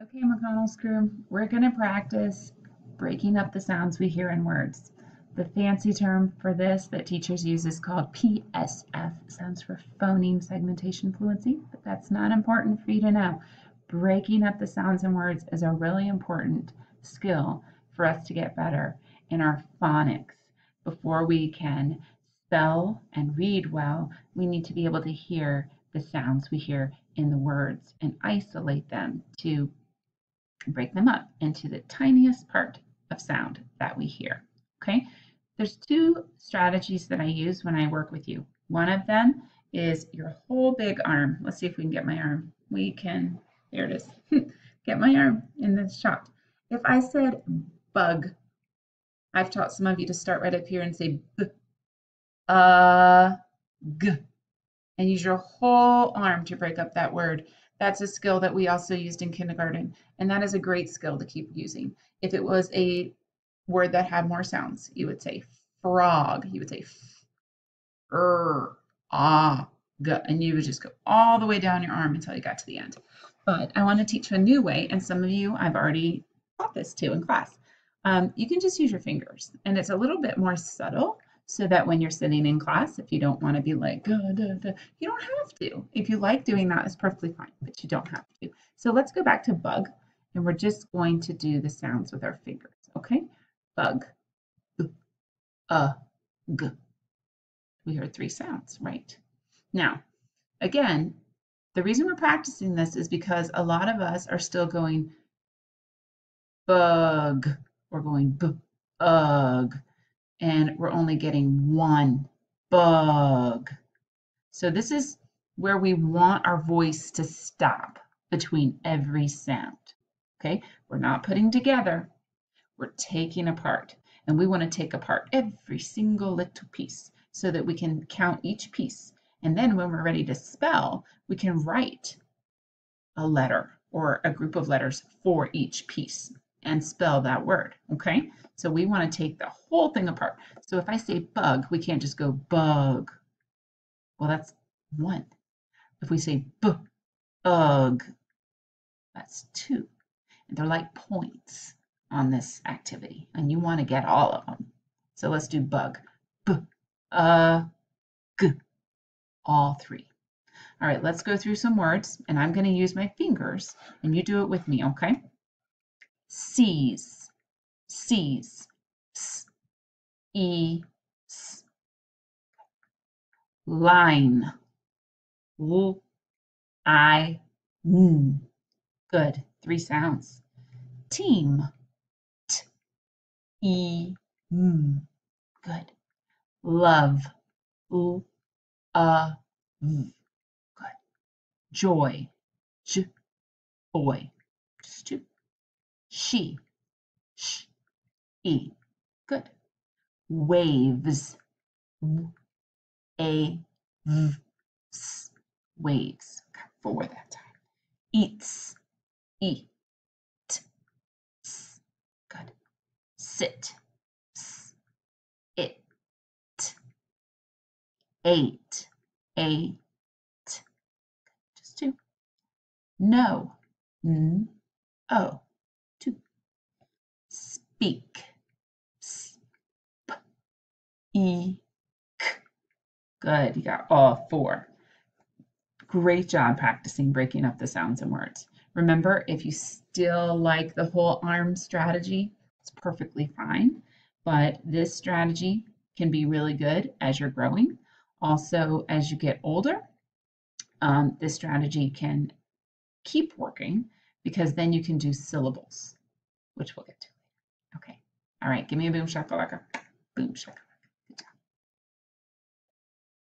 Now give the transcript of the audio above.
Okay, McConnell's crew, we're going to practice breaking up the sounds we hear in words. The fancy term for this that teachers use is called PSF. It stands for phoneme segmentation fluency, but that's not important for you to know. Breaking up the sounds in words is a really important skill for us to get better in our phonics. Before we can spell and read well, we need to be able to hear the sounds we hear in the words and isolate them to break them up into the tiniest part of sound that we hear. Okay, there's two strategies that I use when I work with you. One of them is your whole big arm. Let's see if we can get my arm. We can, there it is. Get my arm in this shot. If I said bug, I've taught some of you to start right up here and say b, g, and use your whole arm to break up that word. That's a skill that we also used in kindergarten, and that is a great skill to keep using. If it was a word that had more sounds, you would say frog, you would say g, and you would just go all the way down your arm until you got to the end. But I want to teach you a new way, and some of you I've already taught this to in class. You can just use your fingers, and it's a little bit more subtle, so that when you're sitting in class, if you don't want to be like, duh, duh, duh, you don't have to. If you like doing that, it's perfectly fine, but you don't have to. So let's go back to bug, and we're just going to do the sounds with our fingers, okay? Bug, b, g. We heard three sounds, right? Now, again, the reason we're practicing this is because a lot of us are still going bug, or going bug, and we're only getting one bug. So this is where we want our voice to stop between every sound. Okay, we're not putting together, we're taking apart. And we want to take apart every single little piece so that we can count each piece. And then when we're ready to spell, we can write a letter or a group of letters for each piece and spell that word, okay? So we want to take the whole thing apart. So if I say bug, we can't just go bug. Well, that's one. If we say bug, that's two. And they're like points on this activity, and you want to get all of them. So let's do bug. G, all three. All right, let's go through some words, and I'm going to use my fingers, and you do it with me, okay? Seize, seize, s, e, s. Line, l, I, n. Good, three sounds. Team, t, e, m. Good. Love, l, v. Good. Joy, j, boy. Just two. She, sh, e. Good. Waves, w, a, v, s. Waves. Got four that time. Eats, e, t, s. Good. Sit, s, it, t. Ate, a, t. Just two. No, n, o. Two. Speak, s, p, e, k. Good, you got all four. Great job practicing breaking up the sounds in words. Remember, if you still like the whole arm strategy, it's perfectly fine, but this strategy can be really good as you're growing. Also, as you get older, this strategy can keep working because then you can do syllables, which we'll get to. Okay. All right. Give me a boom shakalaka. Boom shakalaka.